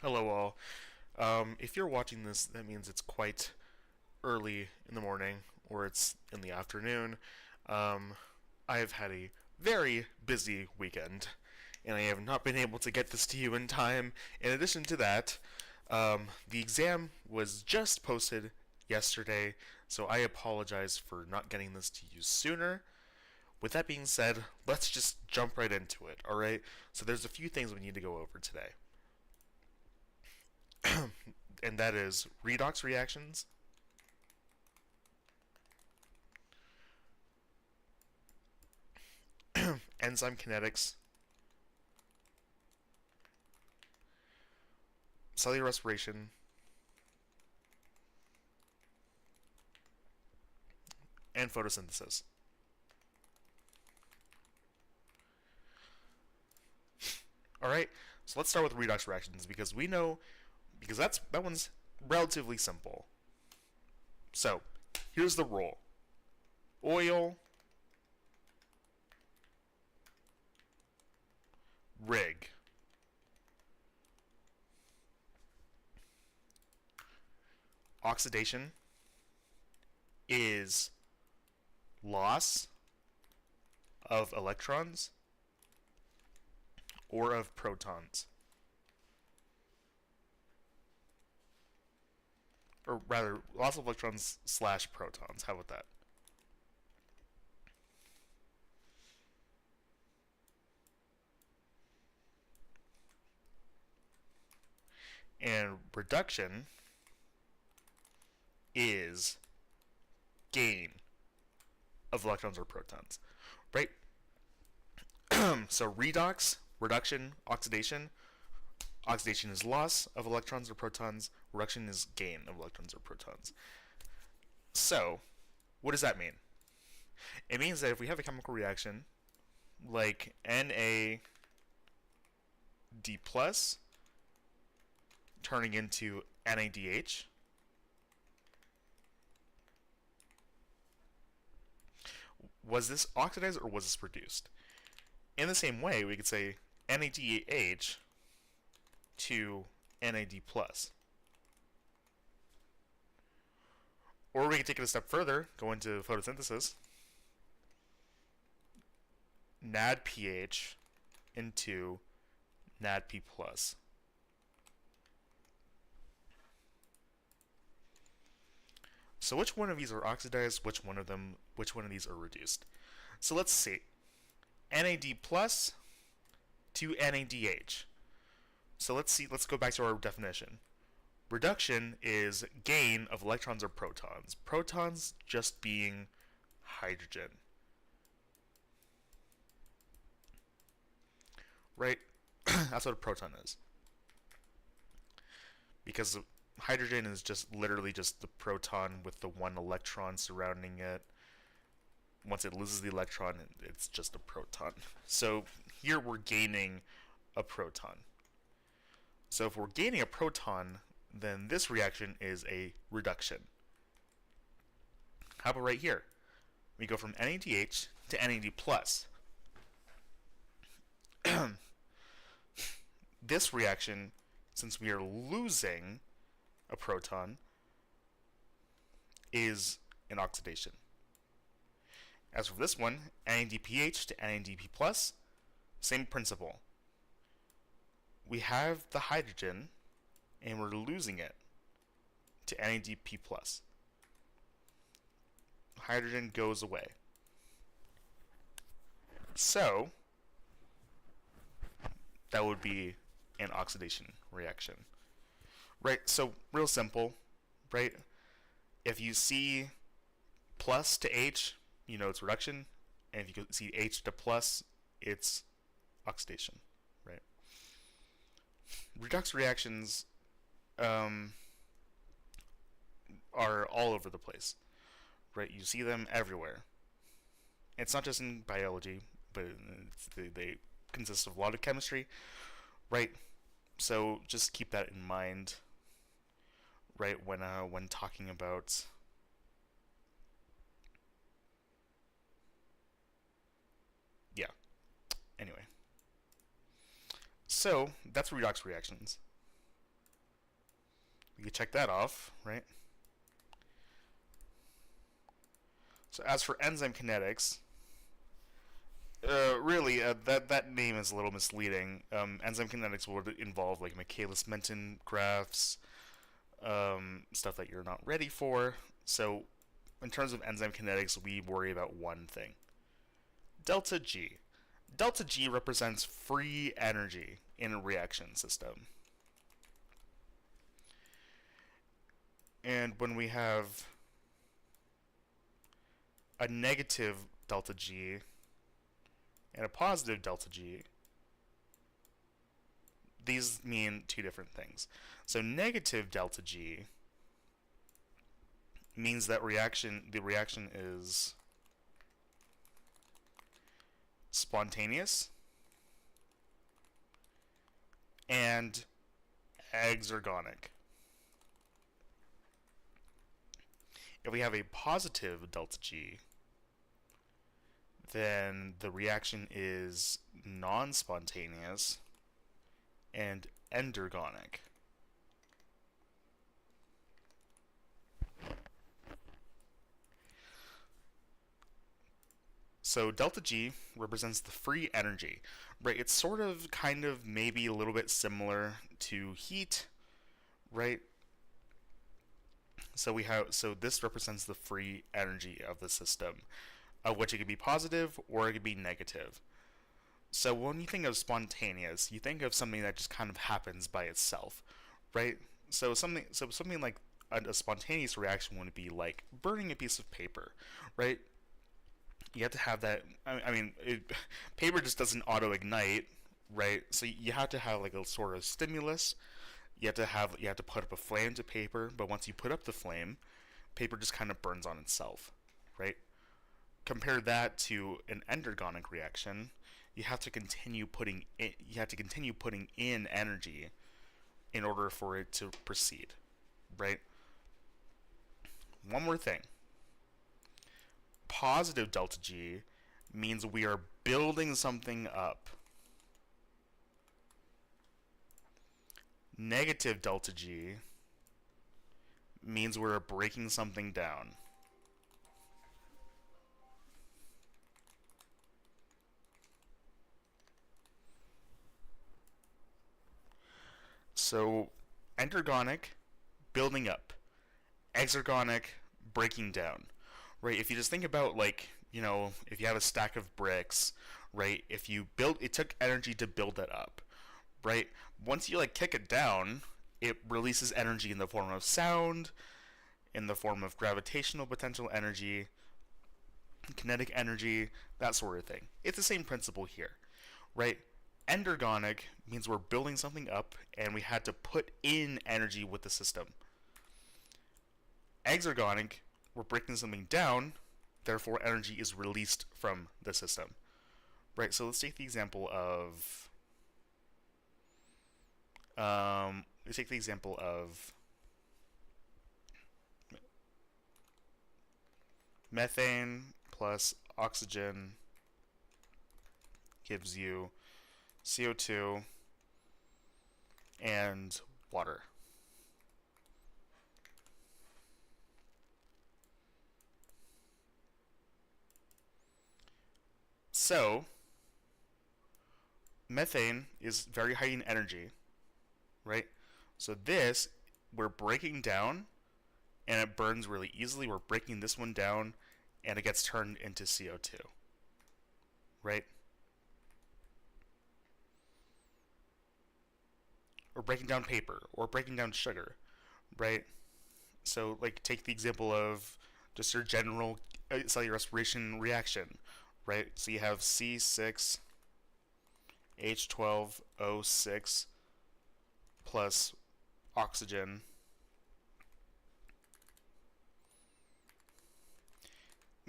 Hello, all. If you're watching this, that means it's quite early in the morning or it's in the afternoon. Um, I have had a very busy weekend, and I have not been able to get this to you in time. In addition to that, the exam was just posted yesterday, so I apologize for not getting this to you sooner. With that being said, let's just jump right into it, alright? So there's a few things we need to go over today. And that is redox reactions, enzyme kinetics, cellular respiration, and photosynthesis. Alright, so let's start with redox reactions because we know, because that one's relatively simple. So, here's the rule. Oil, rig. Oxidation is loss of electrons or of protons. Or rather, loss of electrons slash protons. How about that? And reduction is gain of electrons or protons, right? So redox, reduction, oxidation. Oxidation is loss of electrons or protons. Reduction is gain of electrons or protons. So, what does that mean? It means that if we have a chemical reaction like NaD plus turning into NADH, was this oxidized or was this reduced? In the same way, we could say NADH to NAD plus. Or we could take it a step further, go into photosynthesis. NADPH into NADP plus. So which one of these are oxidized? Which one of these are reduced? So let's see. NAD plus to NADH. So let's go back to our definition. Reduction is gain of electrons or protons. Protons just being hydrogen. Right? That's what a proton is. Because hydrogen is just literally just the proton with the one electron surrounding it. Once it loses the electron, it's just a proton. So here we're gaining a proton. So if we're gaining a proton, then this reaction is a reduction. How about right here? We go from NADH to NAD plus. This reaction, since we are losing a proton, is an oxidation. As for this one, NADPH to NADP plus, same principle. We have the hydrogen and we're losing it to NADP plus. Hydrogen goes away. So that would be an oxidation reaction. Right, so real simple, right? If you see plus to H, you know it's reduction, and if you see H to plus, it's oxidation, right? Redox reactions are all over the place, right? You see them everywhere. It's not just in biology, but they consist of a lot of chemistry, right? So just keep that in mind, right? When talking about yeah. Anyway, so that's redox reactions. you check that off, right? So as for enzyme kinetics, really, that name is a little misleading. Enzyme kinetics would involve like Michaelis-Menten graphs, stuff that you're not ready for. So, in terms of enzyme kinetics, we worry about one thing: delta G. Delta G represents free energy in a reaction system. And when we have a negative delta G and a positive delta G, these mean two different things. So negative delta G means that the reaction is spontaneous and exergonic. If we have a positive delta G, then the reaction is non-spontaneous and endergonic. So delta G represents the free energy, right? It's sort of, kind of, maybe a little bit similar to heat, right? So this represents the free energy of the system, of which it could be positive or it could be negative. So when you think of spontaneous, you think of something that just kind of happens by itself, right? So something like a spontaneous reaction would be like burning a piece of paper, right? You have to have that. Paper just doesn't auto ignite, right? So you have to have like a sort of stimulus. You have to put up a flame to paper, but once you put up the flame, paper just kind of burns on itself, right? Compare that to an endergonic reaction. You have to continue putting in energy in order for it to proceed, right? One more thing. Positive delta G means we are building something up. Negative delta G means we're breaking something down. So, endergonic, building up. Exergonic, breaking down. Right? If you just think about, like, if you have a stack of bricks, right? It took energy to build that up, right? Once you like kick it down, it releases energy in the form of sound, in the form of gravitational potential energy, kinetic energy, that sort of thing. It's the same principle here, right? Endergonic means we're building something up and we had to put in energy with the system. Exergonic, we're breaking something down, therefore energy is released from the system. Right, so let's take the example of methane plus oxygen gives you CO2 and water. So, methane is very high in energy, right? So this, we're breaking down, and it burns really easily. We're breaking this one down, and it gets turned into CO2, right? Or breaking down paper, or breaking down sugar, right? So, like, take the example of just your general cellular respiration reaction, right? So you have C6H12O6 plus oxygen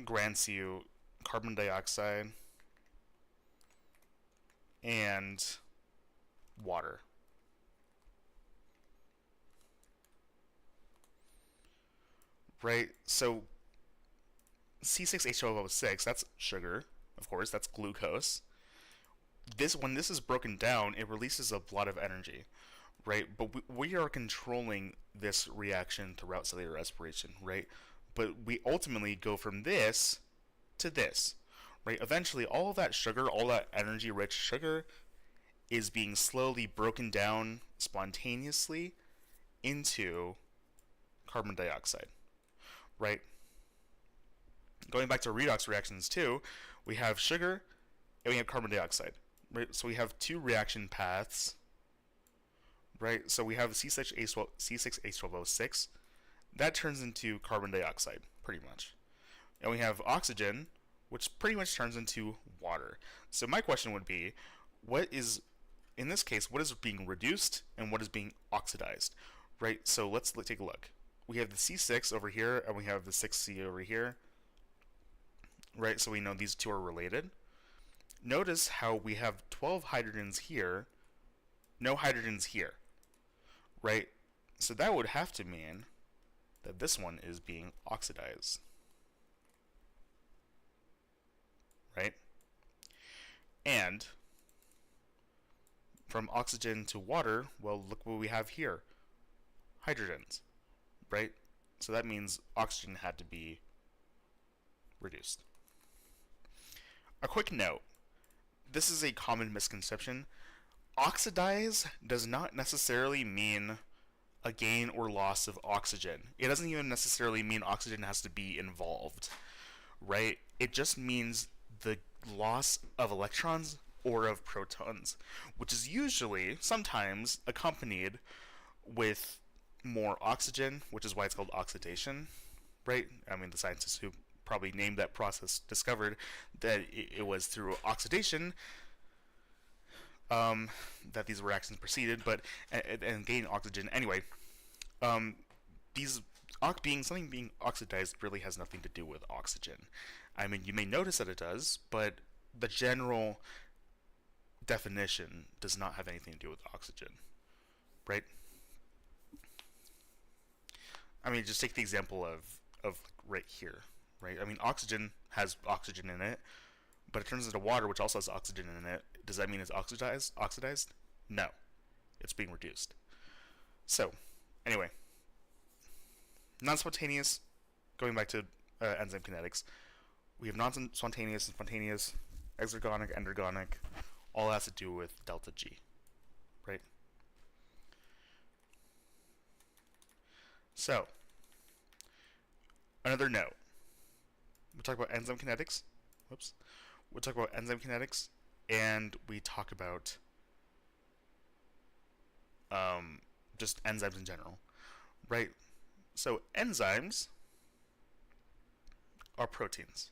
grants you carbon dioxide and water. Right? So C6H12O6, that's sugar, of course, that's glucose. When this is broken down, it releases a lot of energy, right? But we are controlling this reaction throughout cellular respiration, right? But we ultimately go from this to this, right? Eventually, all of that sugar, all that energy-rich sugar, is being slowly broken down spontaneously into carbon dioxide, right? Going back to redox reactions too, we have sugar and we have carbon dioxide, right? So we have two reaction paths, right? So we have C6H12O6 that turns into carbon dioxide, pretty much, and we have oxygen, which pretty much turns into water. So my question would be, what is, in this case, what is being reduced and what is being oxidized, right? So let's take a look. We have the C6 over here and we have the 6C over here, right? So we know these two are related. Notice how we have 12 hydrogens here, no hydrogens here, right? So that would have to mean that this one is being oxidized, right? And from oxygen to water, well, look what we have here. Hydrogens, right? So that means oxygen had to be reduced. A quick note. This is a common misconception. Oxidize does not necessarily mean a gain or loss of oxygen. It doesn't even necessarily mean oxygen has to be involved, right? It just means the loss of electrons or of protons, which is usually, sometimes, accompanied with more oxygen, which is why it's called oxidation, right? I mean, the scientists who probably named that process discovered that it was through oxidation that these reactions proceeded, but and gain oxygen anyway. These something being oxidized really has nothing to do with oxygen. I mean, you may notice that it does, but the general definition does not have anything to do with oxygen, right? I mean, just take the example of right here, right? I mean, oxygen has oxygen in it, but it turns into water, which also has oxygen in it. Does that mean it's oxidized? No. It's being reduced. So, anyway. Non-spontaneous, going back to enzyme kinetics, we have non-spontaneous and spontaneous, exergonic, endergonic, all has to do with delta G, right? So, another note. We'll talk about enzyme kinetics. Whoops. We'll talk about enzyme kinetics, and we talk about just enzymes in general, right? So enzymes are proteins.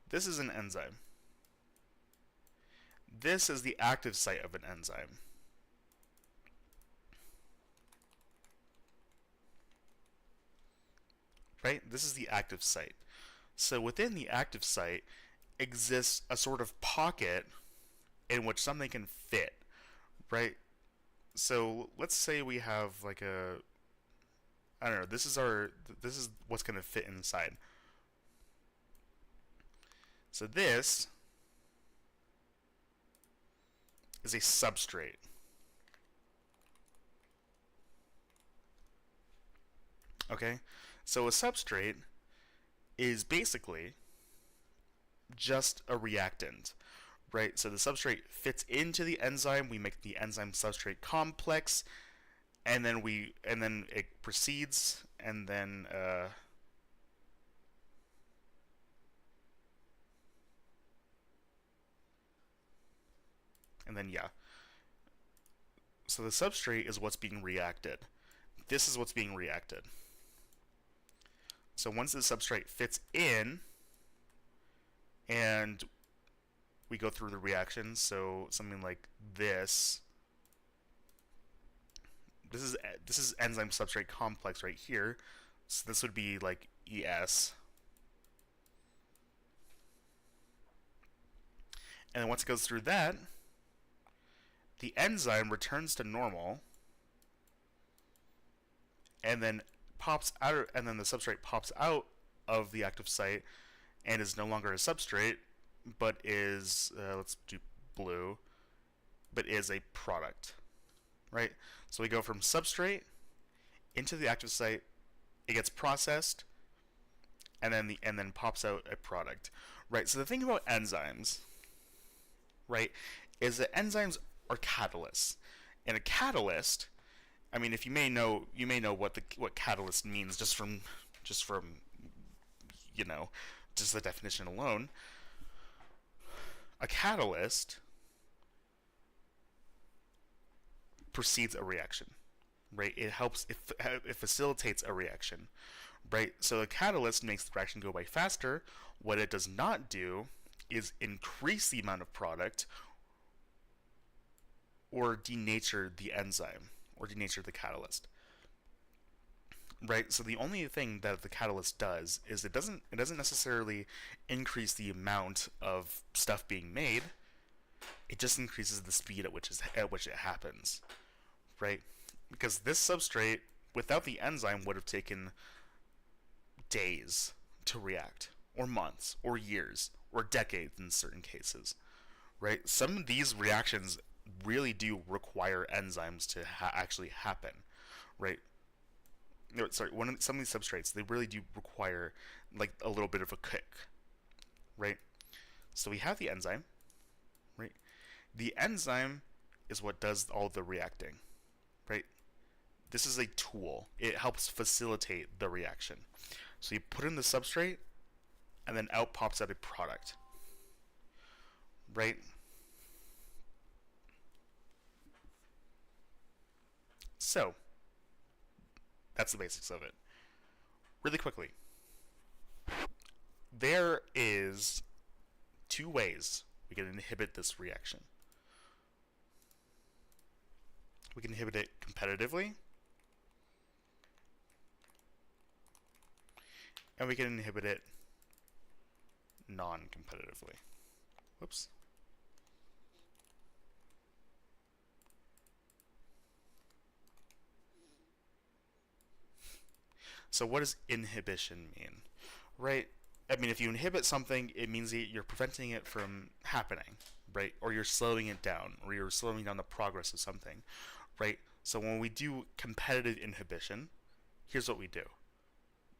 This is an enzyme. This is the active site of an enzyme. Right? This is the active site. So within the active site exists a sort of pocket in which something can fit, right? So let's say we have like a, I don't know, this is what's going to fit inside. So this is a substrate. Okay? So a substrate is basically just a reactant, right? So the substrate fits into the enzyme, we make the enzyme substrate complex, and then it proceeds, and then yeah. So the substrate is what's being reacted. This is what's being reacted. So once the substrate fits in, and we go through the reactions, so something like this. This is enzyme substrate complex right here. So this would be like ES. And then once it goes through that, the enzyme returns to normal, and then pops out, and then the substrate pops out of the active site and is no longer a substrate, but is let's do blue, but is a product. right? So we go from substrate into the active site, it gets processed, and then pops out a product, right? So the thing about enzymes, right, is that enzymes are catalysts, and a catalyst. I mean, if you may know what catalyst means just from you know just the definition alone. A catalyst precedes a reaction, right? It facilitates a reaction, right? So a catalyst makes the reaction go by faster. What it does not do is increase the amount of product or denature the enzyme or denature the catalyst. Right? So the only thing that the catalyst does is it doesn't necessarily increase the amount of stuff being made. It just increases the speed at which it happens. Right? Because this substrate without the enzyme would have taken days to react, or months, or years, or decades in certain cases. Right? Some of these reactions really do require enzymes to actually happen. Right? No, sorry, some of these substrates they really do require like a little bit of a kick, right? So we have the enzyme, right? The enzyme is what does all the reacting, right? This is a tool. It helps facilitate the reaction. So you put in the substrate, and then out pops out a product, right? So that's the basics of it. Really quickly, there is two ways we can inhibit this reaction. We can inhibit it competitively, and we can inhibit it non-competitively. Whoops. So what does inhibition mean? Right? I mean, if you inhibit something, it means that you're preventing it from happening, right? Or you're slowing it down, or you're slowing down the progress of something, right? So when we do competitive inhibition, here's what we do,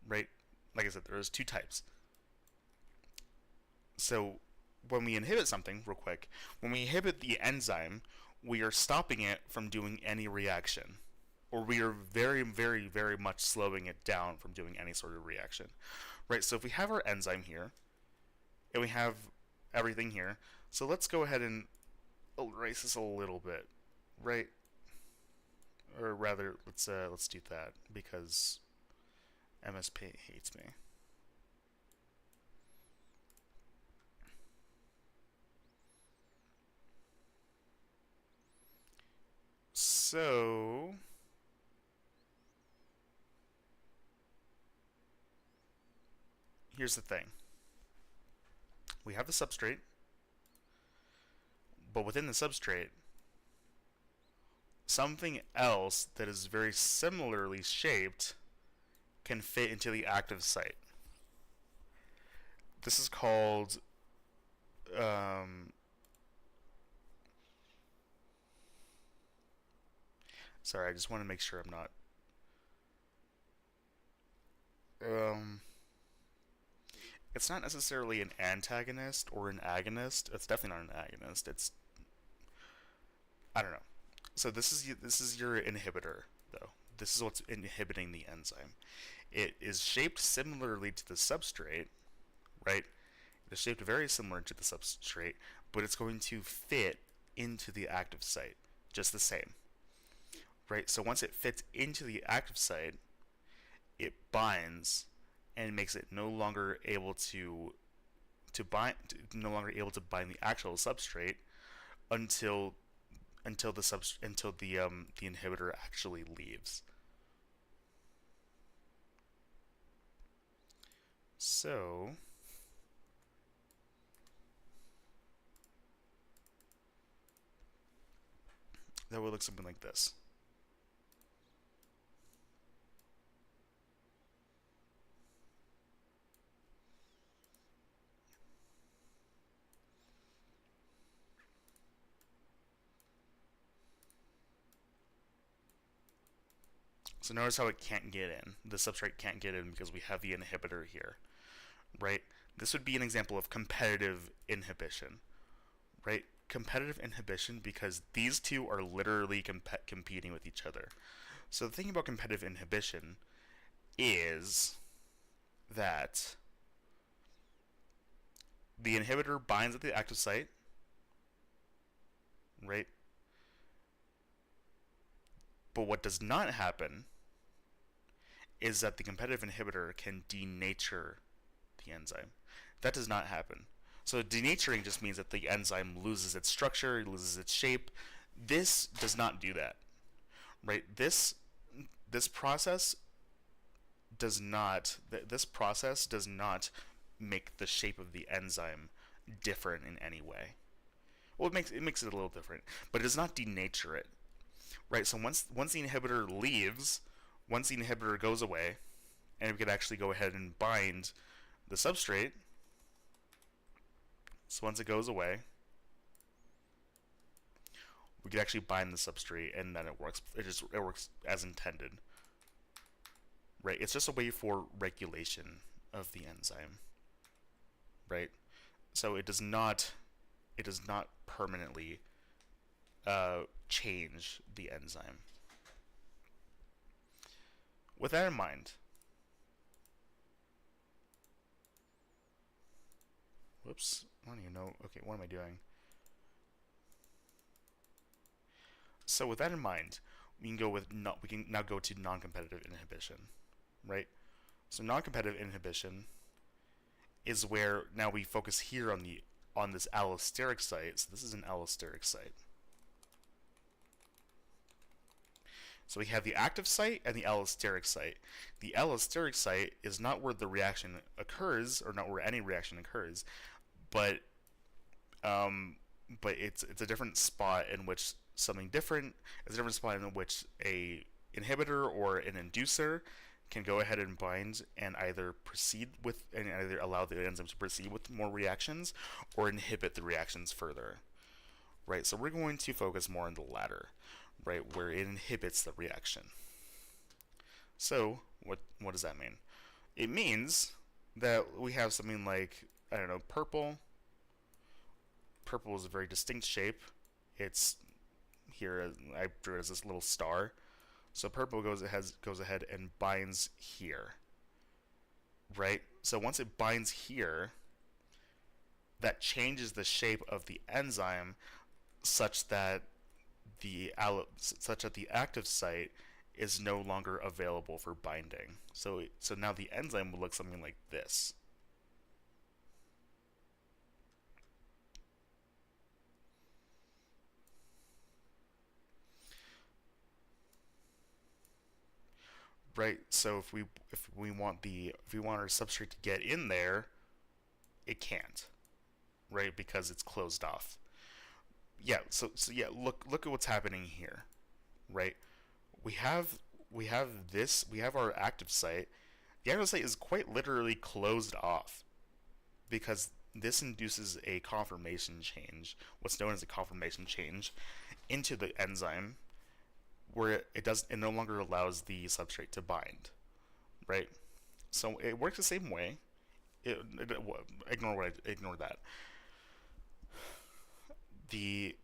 right? Like I said, there's two types. So when we inhibit something, real quick, when we inhibit the enzyme, we are stopping it from doing any reaction, or we are very, very, very much slowing it down from doing any sort of reaction, right? So if we have our enzyme here, and we have everything here, so let's go ahead and erase this a little bit, right? Or rather, let's do that because MSP hates me. So here's the thing. We have the substrate, but within the substrate, something else that is very similarly shaped can fit into the active site. This is called sorry, I just want to make sure I'm not it's not necessarily an antagonist or an agonist. It's definitely not an agonist. It's I don't know. So this is your inhibitor though. This is what's inhibiting the enzyme. It is shaped similarly to the substrate, right? It's shaped very similar to the substrate, but it's going to fit into the active site just the same, right? So once it fits into the active site, it binds and makes it no longer able to bind, no longer able to bind the actual substrate until the inhibitor actually leaves. So that would look something like this. So notice how it can't get in. The substrate can't get in because we have the inhibitor here, right? This would be an example of competitive inhibition, right? Competitive inhibition because these two are literally competing with each other. So the thing about competitive inhibition is that the inhibitor binds at the active site, right? But what does not happen is that the competitive inhibitor can denature the enzyme. That does not happen. So denaturing just means that the enzyme loses its structure, loses its shape. This does not do that, right? This process does not make the shape of the enzyme different in any way. Well, it makes it a little different, but it does not denature it, right? So once the inhibitor leaves, once the inhibitor goes away, and we could actually go ahead and bind the substrate. So once it goes away, we could actually bind the substrate, and then it works. It works as intended, right? It's just a way for regulation of the enzyme, right? So it does not permanently change the enzyme. With that in mind, whoops, I don't even know. Okay, what am I doing? So with that in mind, we can now go to non-competitive inhibition, right? So non-competitive inhibition is where now we focus here on this allosteric site. So this is an allosteric site. So we have the active site and the allosteric site. The allosteric site is not where the reaction occurs, or not where any reaction occurs, but it's a different spot in which something different. It's a different spot in which a inhibitor or an inducer can go ahead and bind and either allow the enzyme to proceed with more reactions or inhibit the reactions further. Right, so we're going to focus more on the latter, right, where it inhibits the reaction. So what does that mean? It means that we have something like, I don't know, purple. Purple is a very distinct shape. It's here, I drew it as this little star. So purple goes ahead and binds here, right? So once it binds here, that changes the shape of the enzyme such that the active site is no longer available for binding. So now the enzyme will look something like this. Right? So if we want our substrate to get in there, it can't, right? Because it's closed off. Yeah, so yeah, look at what's happening here, right? We have we have our active site. The active site is quite literally closed off because this induces a conformation change, what's known as a conformation change, into the enzyme where it no longer allows the substrate to bind, right? So it works the same way. Ignore that. The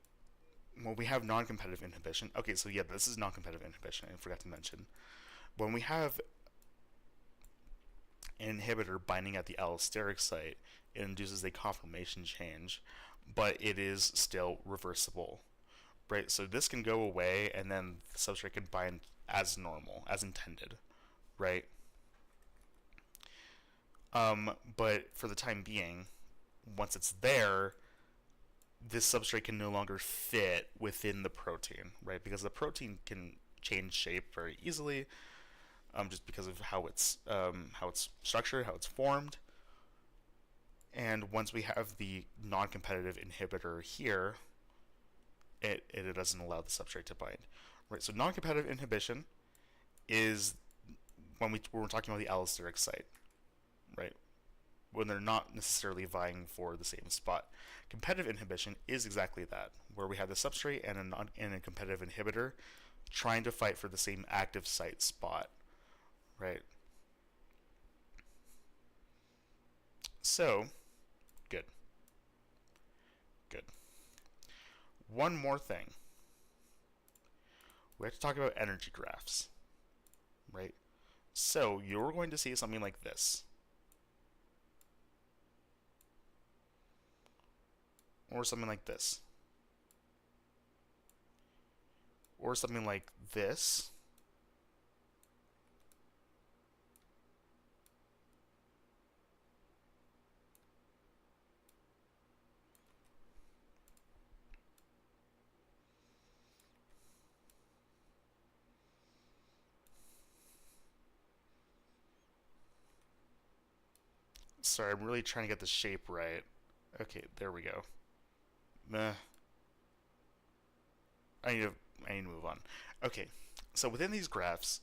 When we have non-competitive inhibition. Okay, so yeah, this is non-competitive inhibition. I forgot to mention. When we have an inhibitor binding at the allosteric site, it induces a conformation change, but it is still reversible, right? So this can go away, and then the substrate can bind as normal, as intended, right? But for the time being, once it's there, this substrate can no longer fit within the protein, right? Because the protein can change shape very easily, just because of how it's structured, how it's formed. And once we have the non-competitive inhibitor here, it doesn't allow the substrate to bind, right? So non-competitive inhibition is when we're talking about the allosteric site, right? When they're not necessarily vying for the same spot. Competitive inhibition is exactly that, where we have the substrate and a competitive inhibitor trying to fight for the same active site spot, right? So, good, good. One more thing. We have to talk about energy graphs, right? So, you're going to see something like this. Or something like this. Or something like this. Sorry, I'm really trying to get the shape right. Okay, there we go. Meh. I need to I need to move on. Okay, so within these graphs,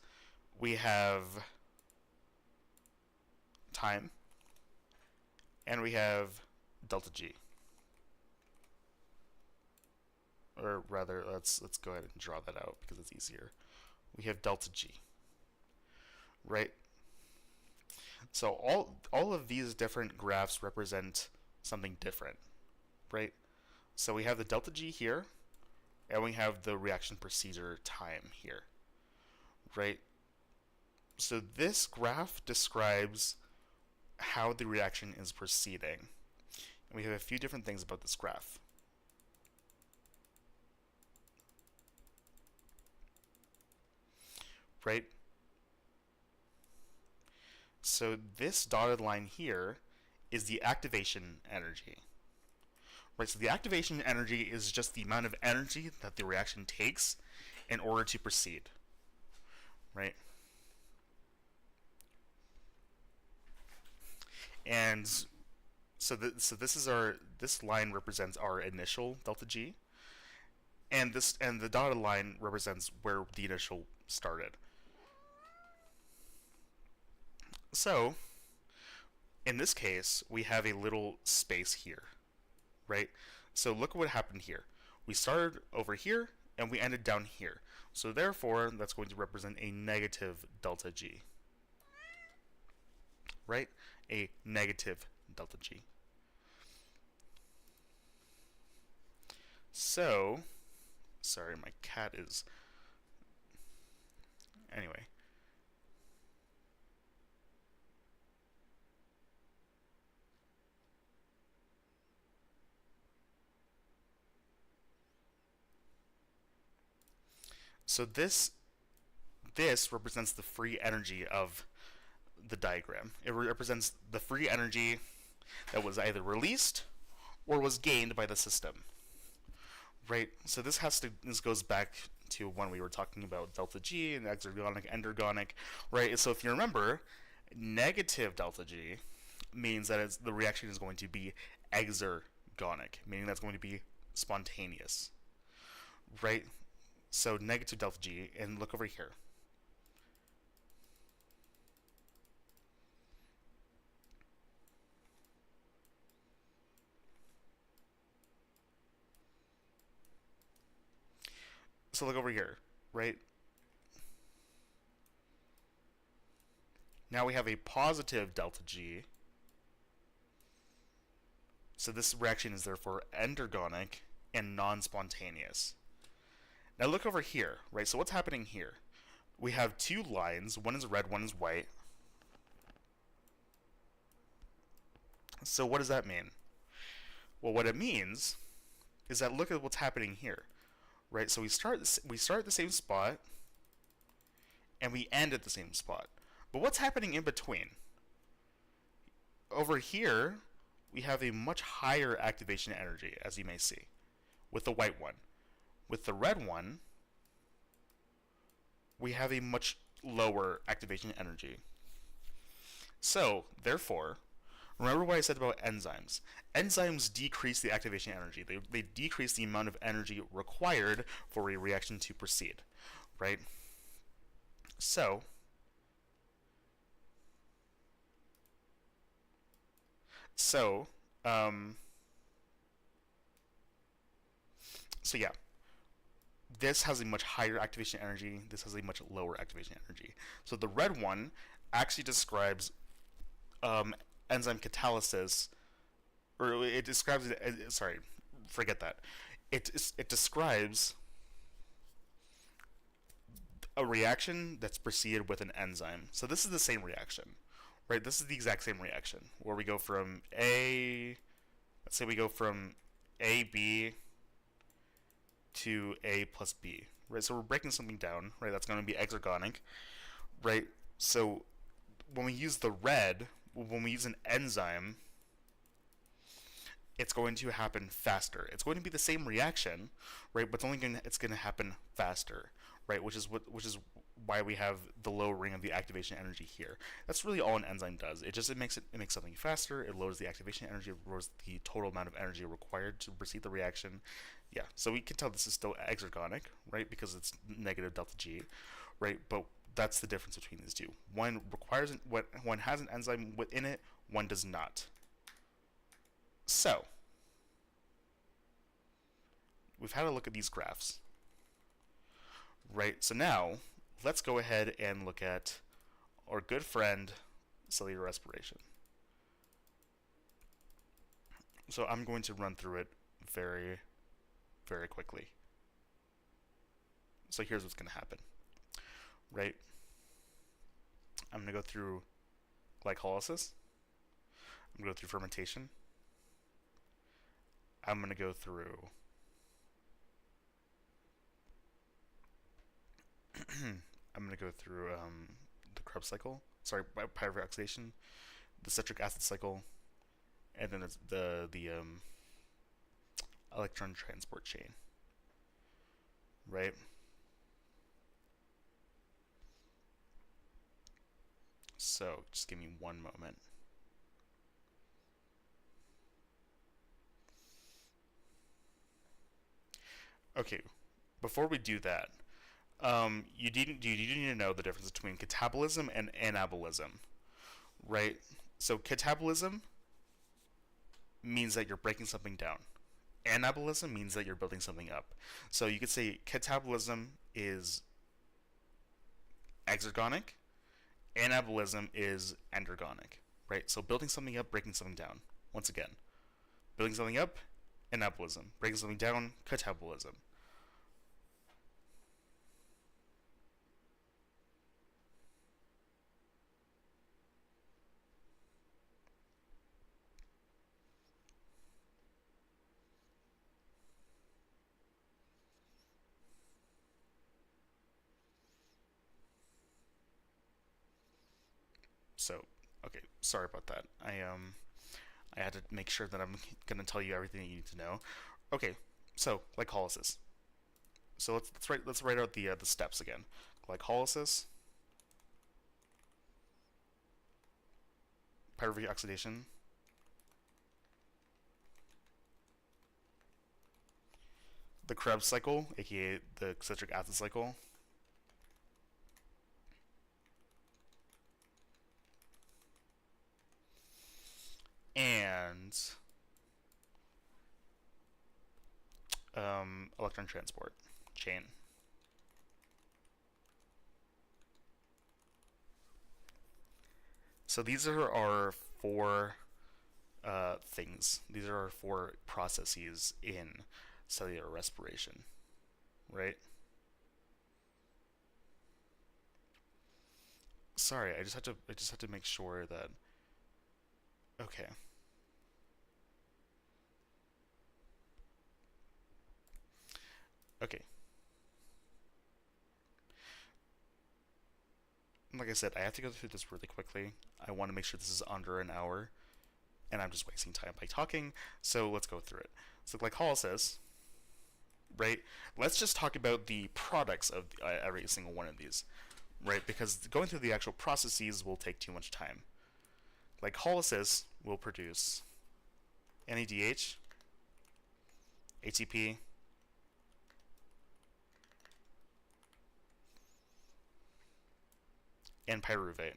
we have time, and we have delta G. Or rather, let's go ahead and draw that out because it's easier. We have delta G, right? So all of these different graphs represent something different, right? So we have the delta G here, and we have the reaction procedure time here, right? So this graph describes how the reaction is proceeding. And we have a few different things about this graph. Right? So this dotted line here is the activation energy. Right, so the activation energy is just the amount of energy that the reaction takes in order to proceed. Right? And so this line represents our initial delta G, and the dotted line represents where the initial started. So in this case, we have a little space here, right? So look at what happened here. We started over here and we ended down here. So therefore, that's going to represent a negative delta G, right? A negative delta G. So, sorry, my cat is... Anyway. So this represents the free energy of the diagram. It represents the free energy that was either released or was gained by the system. Right? So this goes back to when we were talking about delta G and exergonic, endergonic, right? So if you remember, negative delta G means that the reaction is going to be exergonic, meaning that's going to be spontaneous, right? So negative delta G, and look over here. So look over here, right? Now we have a positive delta G. So this reaction is therefore endergonic and non-spontaneous. Now look over here, right? So what's happening here? We have two lines. One is red, one is white. So what does that mean? Well, what it means is that look at what's happening here, right? So we start at the same spot, and we end at the same spot. But what's happening in between? Over here, we have a much higher activation energy, as you may see, with the white one. With the red one, we have a much lower activation energy. So, therefore, remember what I said about enzymes. Enzymes decrease the activation energy. They decrease the amount of energy required for a reaction to proceed, right? So yeah, this has a much higher activation energy, this has a much lower activation energy. So the red one actually describes um, enzyme catalysis, or it describes it. Sorry, forget that. It describes a reaction that's preceded with an enzyme. So this is the same reaction, right? This is the exact same reaction where we go from A. Let's say we go from AB to A plus B, right? So we're breaking something down, right? That's going to be exergonic, right? So when we use the red, when we use an enzyme, it's going to happen faster. It's going to be the same reaction, right? But it's going to happen faster, right? Which is why we have the lowering of the activation energy here. That's really all an enzyme does. It makes something faster. It lowers the activation energy, it lowers the total amount of energy required to proceed the reaction. Yeah, so we can tell this is still exergonic, right? Because it's negative delta G, right? But that's the difference between these two. One has an enzyme within it, one does not. So, we've had a look at these graphs, right? So now, let's go ahead and look at our good friend, cellular respiration. So I'm going to run through it very, very quickly. So here's what's going to happen, right? I'm going to go through glycolysis. I'm going to go through fermentation. I'm going to go through I'm going to go through the Krebs cycle, sorry, pyruvate oxidation, the citric acid cycle, and then the electron transport chain, right? So just give me one moment. Okay, before we do that, you need to know the difference between catabolism and anabolism, right? So catabolism means that you're breaking something down. Anabolism means that you're building something up. So you could say catabolism is exergonic, anabolism is endergonic, right? So building something up, breaking something down. Once again, building something up, anabolism. Breaking something down, catabolism. So, okay, sorry about that. I had to make sure that I'm gonna tell you everything that you need to know. Okay, so glycolysis. So let's write out the steps again. Glycolysis, pyruvate oxidation, the Krebs cycle, aka the citric acid cycle, and electron transport chain. So these are our four things. These are our four processes in cellular respiration, right? Sorry, I just had to make sure that. Okay. Okay. Like I said, I have to go through this really quickly. I want to make sure this is under an hour, and I'm just wasting time by talking, so let's go through it. So glycolysis, right? Let's just talk about the products of every single one of these, right? Because going through the actual processes will take too much time. Glycolysis will produce NADH, ATP, and pyruvate.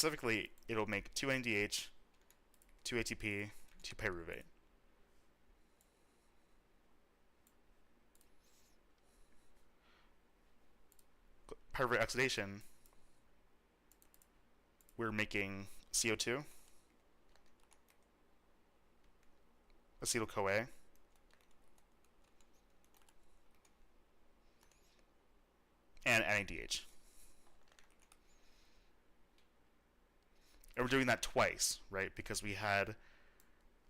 specifically, it'll make 2 NADH, 2 ATP, 2 pyruvate. Pyruvate oxidation, we're making CO2, acetyl-CoA, and NADH. And we're doing that twice, right? Because we had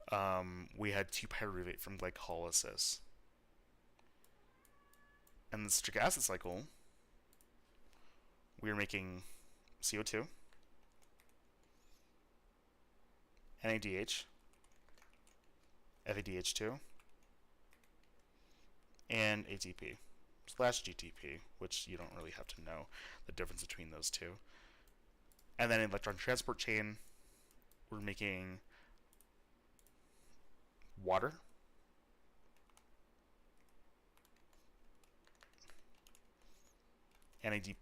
2 pyruvate from glycolysis. And the citric acid cycle, we're making CO2, NADH, FADH2, and ATP / GTP, which you don't really have to know the difference between those two. And then in electron transport chain, we're making water, NAD+,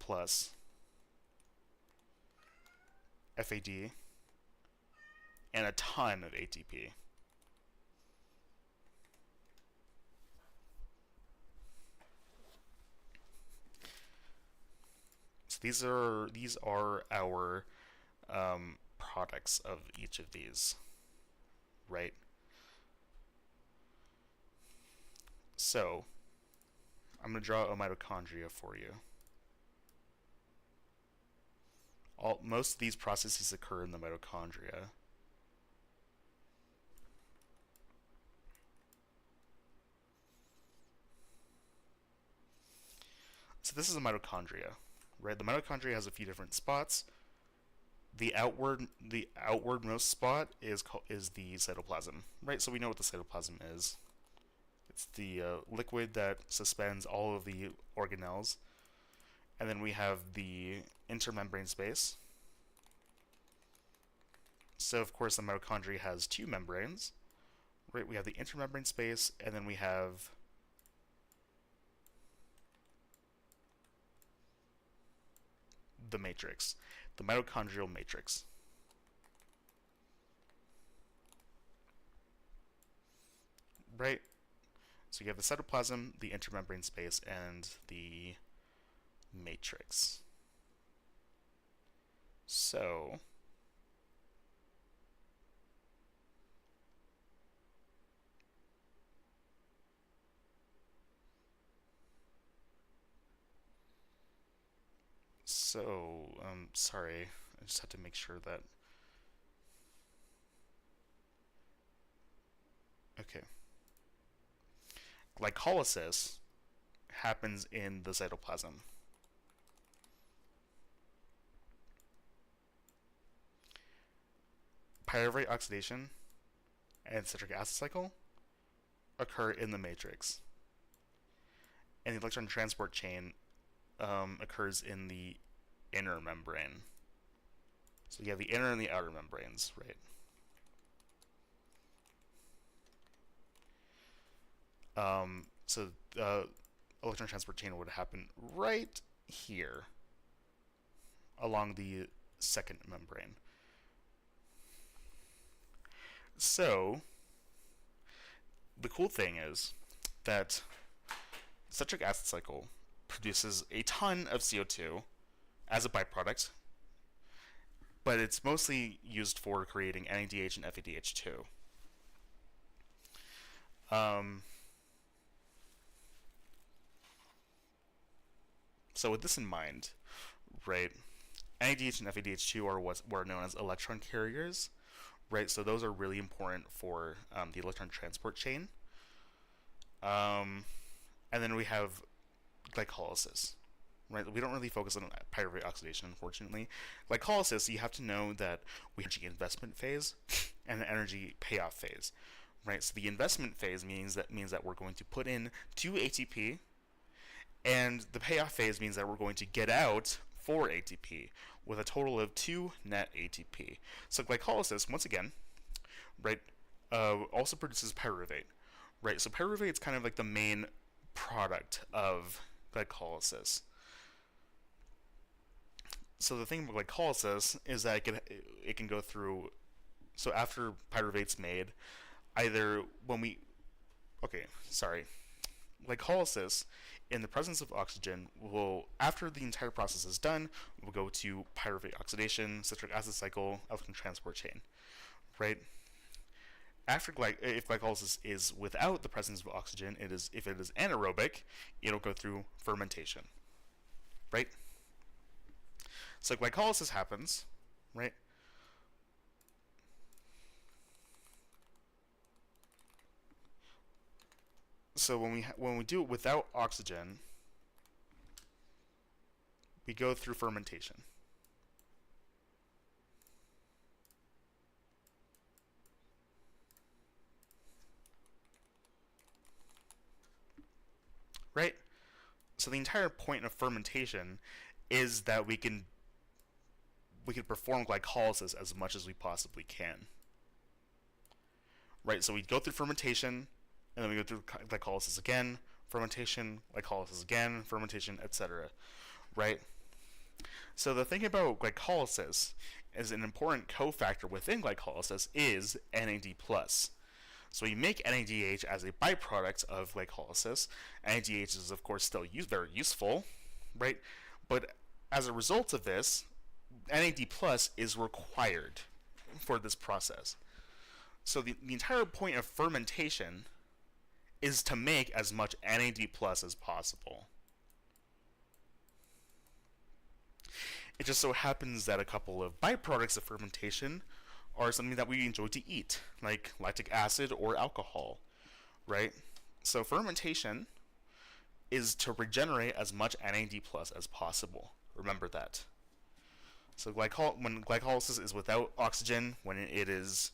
FAD, and a ton of ATP. So these are our products of each of these, right? So I'm going to draw a mitochondria for you. Most of these processes occur in the mitochondria. So this is a mitochondria, right? The mitochondria has a few different spots. The outwardmost spot is the cytoplasm, right? So we know what the cytoplasm is. It's the liquid that suspends all of the organelles. And then we have the intermembrane space. So of course the mitochondria has 2 membranes, right? We have the intermembrane space, and then we have the matrix, the mitochondrial matrix. Right? So you have the cytoplasm, the intermembrane space, and the matrix. So sorry, I just have to make sure that. Okay. Glycolysis happens in the cytoplasm. Pyruvate oxidation and citric acid cycle occur in the matrix. And the electron transport chain occurs in the inner membrane. So you have the inner and the outer membranes, right? So the electron transport chain would happen right here along the second membrane. So the cool thing is that citric acid cycle produces a ton of CO2 as a byproduct, but it's mostly used for creating NADH and FADH2. So with this in mind, right, NADH and FADH2 are what are known as electron carriers, right? So those are really important for the electron transport chain. And then we have glycolysis, right? We don't really focus on pyruvate oxidation, unfortunately. Glycolysis, you have to know that we have an energy investment phase and an energy payoff phase, right? So the investment phase means that we're going to put in 2 ATP, and the payoff phase means that we're going to get out 4 ATP with a total of 2 net ATP. So glycolysis, once again, right, also produces pyruvate, right? So pyruvate is kind of like the main product of glycolysis. So the thing about glycolysis is that it can go through. So after pyruvate's made, either when we okay, sorry, glycolysis in the presence of oxygen will, after the entire process is done, will go to pyruvate oxidation, citric acid cycle, electron transport chain, right? If glycolysis is without the presence of oxygen, if it is anaerobic, it'll go through fermentation, right? So glycolysis happens, right? So when we do it without oxygen, we go through fermentation. Right? So the entire point of fermentation is that we can perform glycolysis as much as we possibly can. Right? So we go through fermentation, and then we go through glycolysis again, fermentation, glycolysis again, fermentation, etc. Right? So the thing about glycolysis is an important cofactor within glycolysis is NAD+. So we make NADH as a byproduct of glycolysis. NADH is of course still very useful, right? But as a result of this, NAD+ is required for this process. So the entire point of fermentation is to make as much NAD+ as possible. It just so happens that a couple of byproducts of fermentation are something that we enjoy to eat, like lactic acid or alcohol, right? So fermentation is to regenerate as much NAD+ as possible. Remember that. So when glycolysis is without oxygen, when it is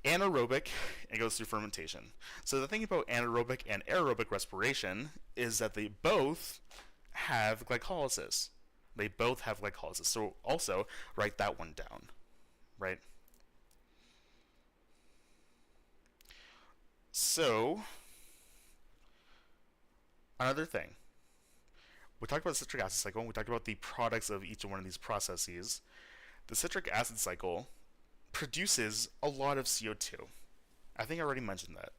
anaerobic, it goes through fermentation. So the thing about anaerobic and aerobic respiration is that they both have glycolysis. They both have glycolysis. So also write that one down, right? So another thing. We talked about the citric acid cycle. We talked about the products of each one of these processes. The citric acid cycle produces a lot of CO2. I think I already mentioned that.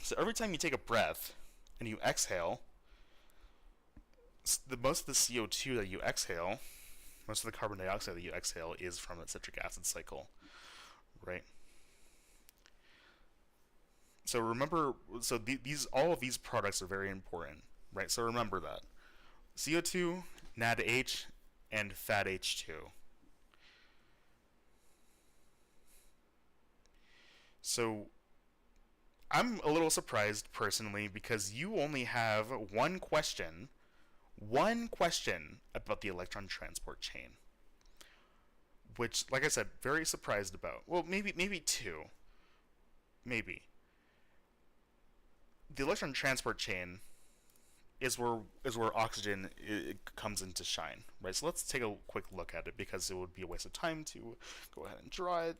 So every time you take a breath and you exhale, most of the CO2 that you exhale, most of the carbon dioxide that you exhale is from the citric acid cycle, right? So remember, all of these products are very important, right? So remember that. CO2, NADH, and FADH2. So I'm a little surprised personally because you only have one question about the electron transport chain, which, like I said, very surprised about. Well, maybe two. Maybe. The electron transport chain is where oxygen comes into shine, right? So let's take a quick look at it because it would be a waste of time to go ahead and draw it.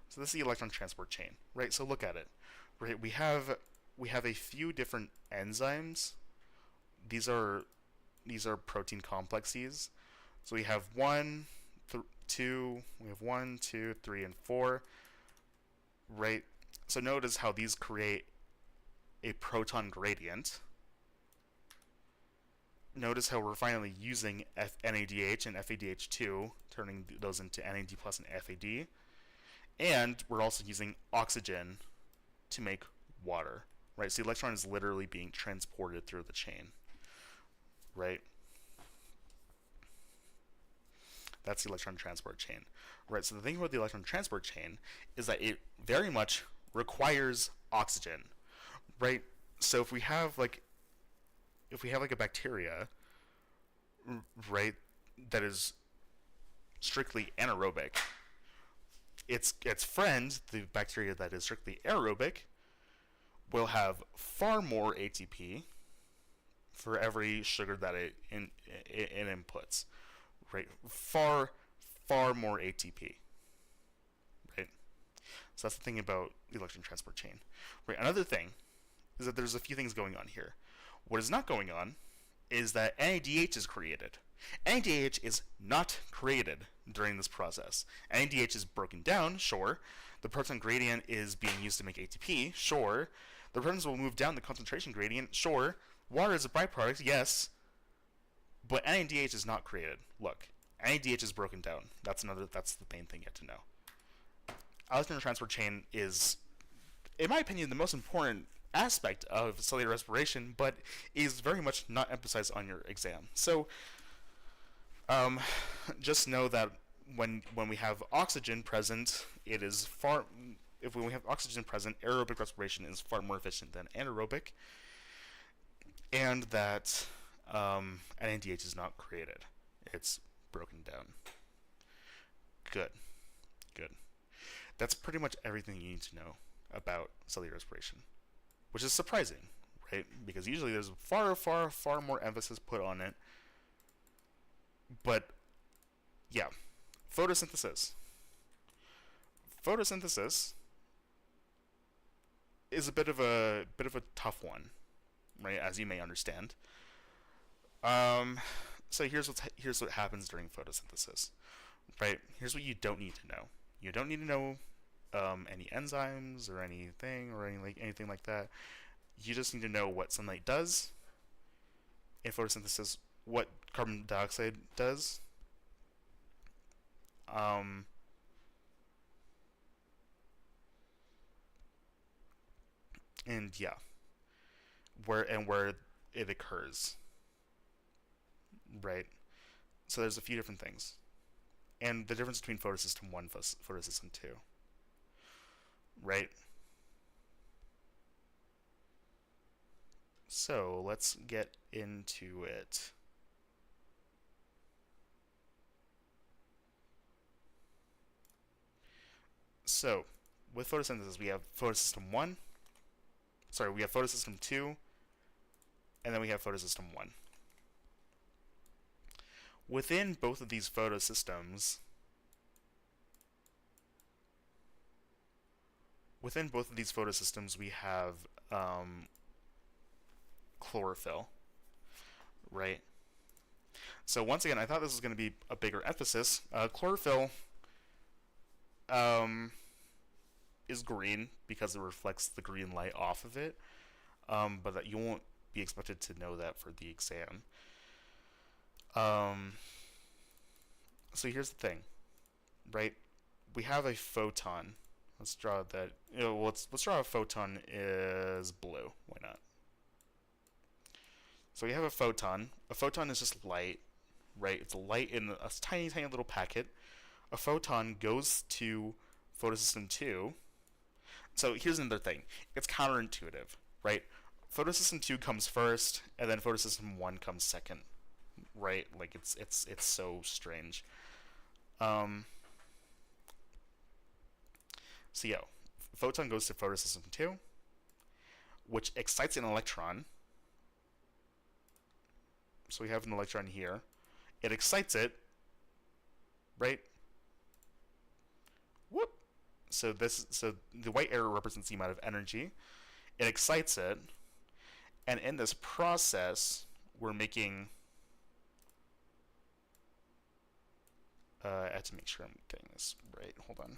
So this is the electron transport chain, right? So look at it, right? We have a few different enzymes. These are protein complexes. So we have two, 3, and 4, right? So notice how these create a proton gradient. Notice how we're finally using NADH and FADH2, turning those into NAD+ and FAD. And we're also using oxygen to make water, right? So the electron is literally being transported through the chain, right? That's the electron transport chain, right? So the thing about the electron transport chain is that it very much requires oxygen, right? So if we have like a bacteria, right, that is strictly anaerobic, its friend, the bacteria that is strictly aerobic, will have far more ATP for every sugar that it inputs, right? Far more ATP, right? So that's the thing about the electron transport chain. Right. Another thing is that there's a few things going on here. What is not going on is that NADH is created. NADH is not created during this process. NADH is broken down, sure. The proton gradient is being used to make ATP, sure. The protons will move down the concentration gradient, sure. Water is a byproduct, yes. But NADH is not created. Look, NADH is broken down. That's the main thing you have to know. Electron transport chain is, in my opinion, the most important aspect of cellular respiration, but is very much not emphasized on your exam. So, just know that when we have oxygen present, it is far. If when we have oxygen present, aerobic respiration is far more efficient than anaerobic, and that NADH is not created; it's broken down. Good. That's pretty much everything you need to know about cellular respiration, which is surprising, right? Because usually there's far more emphasis put on it. But yeah, photosynthesis. Photosynthesis is a bit of a tough one, right? As you may understand. So here's what happens during photosynthesis, right? Here's what you don't need to know. You don't need to know any enzymes or anything like that. You just need to know what sunlight does in photosynthesis, what carbon dioxide does, and yeah, where it occurs, right? So there's a few different things, and the difference between photosystem 1 and photosystem 2, right? So let's get into it. So with photosynthesis, we have photosystem 1. Sorry, we have photosystem 2, and then we have photosystem 1. Within both of these photosystems, we have chlorophyll, right? So once again, I thought this was going to be a bigger emphasis. Chlorophyll is green because it reflects the green light off of it, but that you won't be expected to know that for the exam. So here's the thing, right? We have a photon. Let's draw that. Let's draw a photon is blue. Why not? So we have a photon. A photon is just light, right? It's a light in a tiny little packet. A photon goes to photosystem 2. So here's another thing. It's counterintuitive, right? Photosystem 2 comes first, and then photosystem 1 comes second, right? Like it's so strange. So yeah, photon goes to photosystem 2, which excites an electron. So we have an electron here. It excites it, right? Whoop. So the white arrow represents the amount of energy. It excites it, and in this process, we're making. I have to make sure I'm getting this right. Hold on.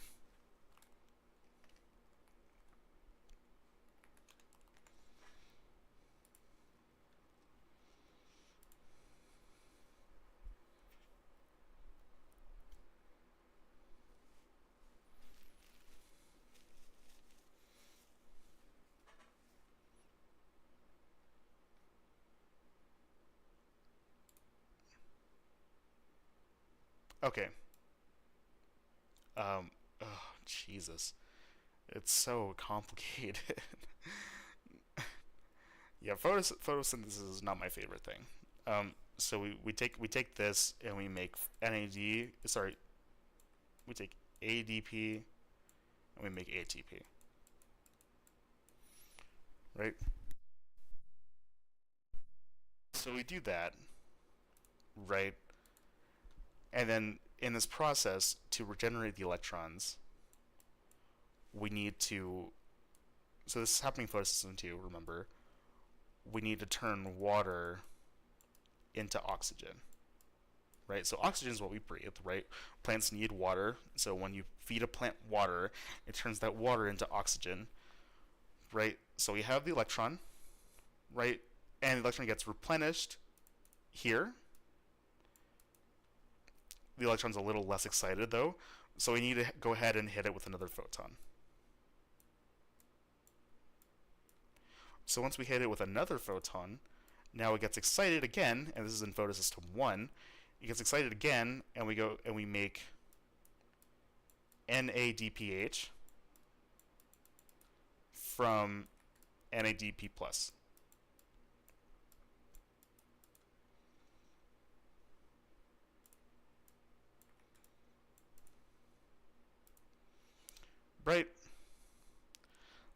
Okay. Oh, Jesus. It's so complicated. Yeah, photosynthesis is not my favorite thing. So we take this and we make NAD. Sorry, we take ADP and we make ATP. Right. So we do that, right? And then in this process, to regenerate the electrons, we need to, so this is happening in photosystem 2, remember, we need to turn water into oxygen, right? So oxygen is what we breathe, right? Plants need water, so when you feed a plant water, it turns that water into oxygen, right? So we have the electron, right? And the electron gets replenished here. The electron's a little less excited though, so we need to go ahead and hit it with another photon. So once we hit it with another photon, now it gets excited again, and this is in photosystem 1. It gets excited again, and we go and we make NADPH from NADP+. Right?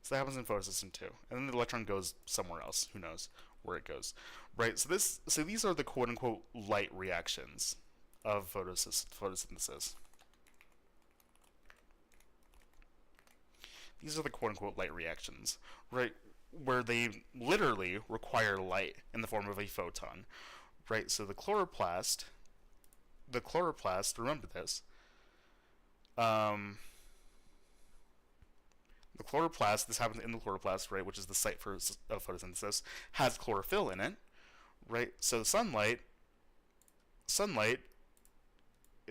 So that happens in photosystem 2. And then the electron goes somewhere else. Who knows where it goes. Right? So these are the quote-unquote light reactions of photosynthesis. These are the quote-unquote light reactions, right? Where they literally require light in the form of a photon, right? So the chloroplast, remember this, the chloroplast, this happens in the chloroplast, right, which is the site of photosynthesis, has chlorophyll in it, right? So sunlight in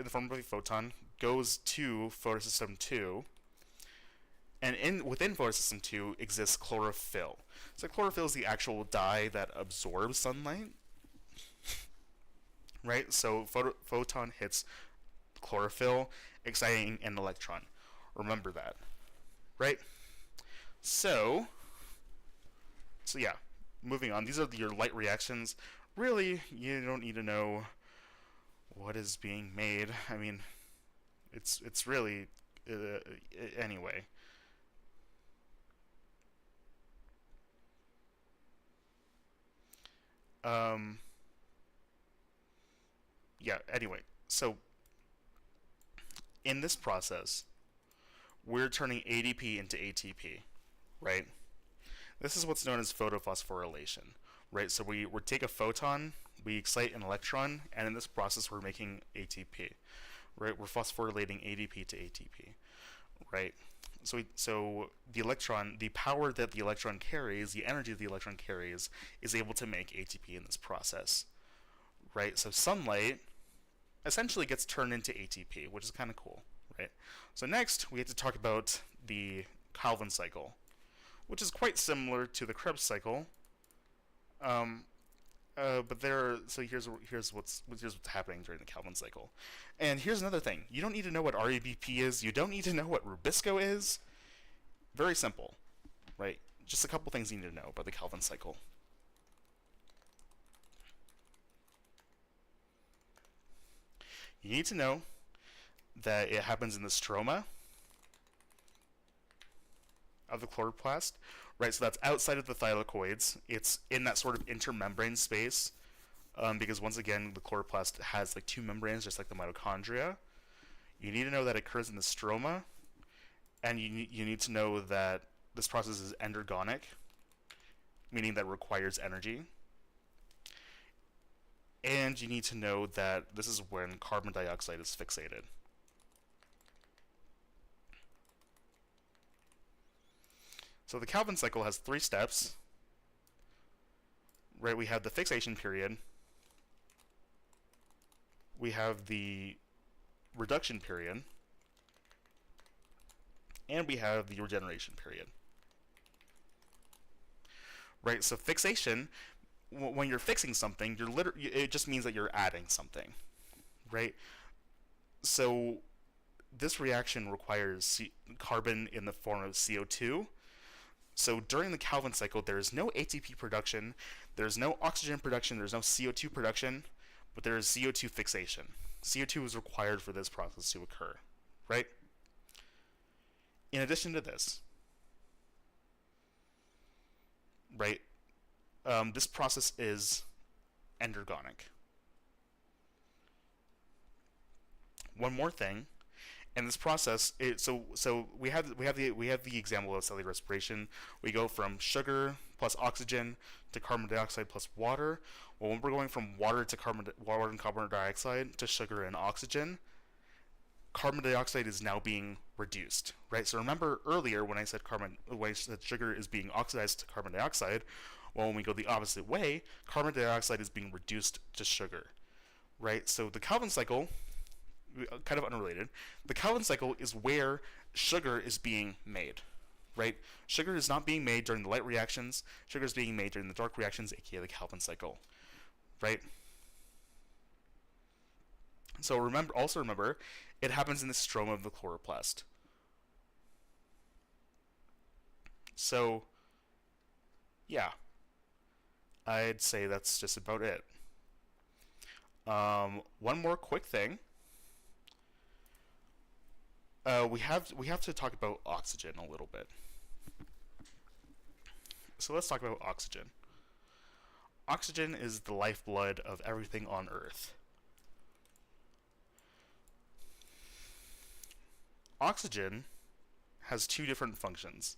the form of a photon goes to photosystem 2, and within photosystem 2 exists chlorophyll. So chlorophyll is the actual dye that absorbs sunlight, right? So photon hits chlorophyll, exciting an electron. Remember that, right? So yeah, moving on. These are your light reactions. Really, you don't need to know what is being made. I mean, it's really anyway. Yeah, anyway, so in this process, we're turning ADP into ATP, right? This is what's known as photophosphorylation, right? So we take a photon, we excite an electron, and in this process we're making ATP, right? We're phosphorylating ADP to ATP, right? So the electron, the power that the electron carries, the energy that the electron carries, is able to make ATP in this process, right? So sunlight essentially gets turned into ATP, which is kind of cool, right? So next, we have to talk about the Calvin cycle, which is quite similar to the Krebs cycle. But here's what's happening during the Calvin cycle. And here's another thing. You don't need to know what REBP is. You don't need to know what Rubisco is. Very simple, right? Just a couple things you need to know about the Calvin cycle. You need to know that it happens in the stroma of the chloroplast, right? So that's outside of the thylakoids. It's in that sort of intermembrane space, because once again, the chloroplast has like two membranes, just like the mitochondria. You need to know that it occurs in the stroma, and you need to know that this process is endergonic, meaning that it requires energy. And you need to know that this is when carbon dioxide is fixated. So the Calvin cycle has 3 steps, right? We have the fixation period, we have the reduction period, and we have the regeneration period. Right, so fixation, when you're fixing something, it just means that you're adding something, right? So this reaction requires carbon in the form of CO2. So during the Calvin cycle, there is no ATP production, there's no oxygen production, there's no CO2 production, but there is CO2 fixation. CO2 is required for this process to occur, right? In addition to this, right, this process is endergonic. One more thing And this process, we have the example of cellular respiration. We go from sugar plus oxygen to carbon dioxide plus water. Well, when we're going from water and carbon dioxide to sugar and oxygen, carbon dioxide is now being reduced, right? So remember earlier when I said sugar is being oxidized to carbon dioxide. Well, when we go the opposite way, carbon dioxide is being reduced to sugar, right? So the Calvin cycle, kind of unrelated, the Calvin cycle is where sugar is being made, right? Sugar is not being made during the light reactions. Sugar is being made during the dark reactions, aka the Calvin cycle, right? So remember, it happens in the stroma of the chloroplast. So, yeah, I'd say that's just about it. One more quick thing. We have to talk about oxygen a little bit. So let's talk about oxygen. Oxygen is the lifeblood of everything on Earth. Oxygen has two different functions.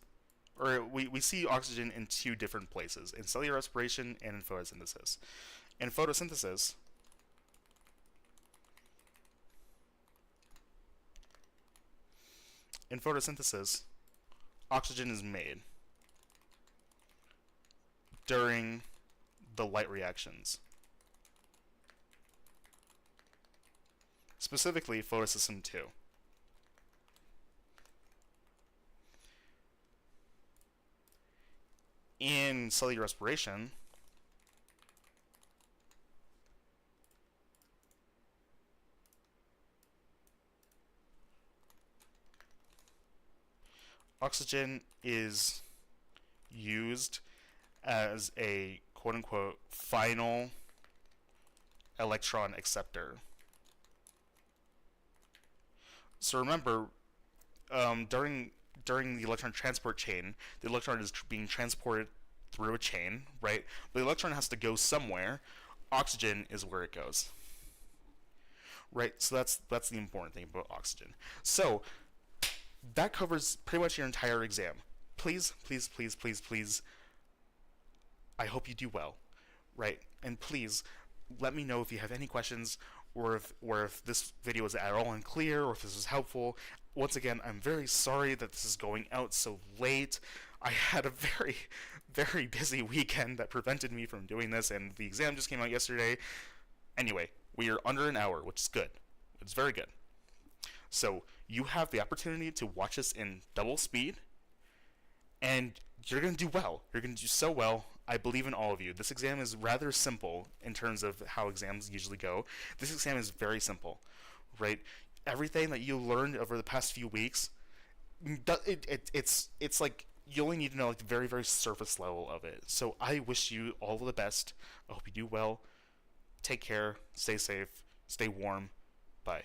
Or we see oxygen in two different places, in cellular respiration and in photosynthesis. In photosynthesis, oxygen is made during the light reactions. Specifically, photosystem 2. In cellular respiration, oxygen is used as a quote-unquote final electron acceptor. So remember, during the electron transport chain, the electron is being transported through a chain, right? The electron has to go somewhere. Oxygen is where it goes, right? So that's the important thing about oxygen. So that covers pretty much your entire exam. Please, please, please, please, please, I hope you do well, right? And please let me know if you have any questions, or if this video is at all unclear, or if this was helpful. Once again, I'm very sorry that this is going out so late. I had a very, very busy weekend that prevented me from doing this, and the exam just came out yesterday. Anyway, we are under an hour, which is good. It's very good. So you have the opportunity to watch this in double speed, and you're going to do well. You're going to do so well. I believe in all of you. This exam is rather simple in terms of how exams usually go. This exam is very simple, right? Everything that you learned over the past few weeks, it's like you only need to know like the very, very surface level of it. So I wish you all the best. I hope you do well. Take care. Stay safe. Stay warm. Bye.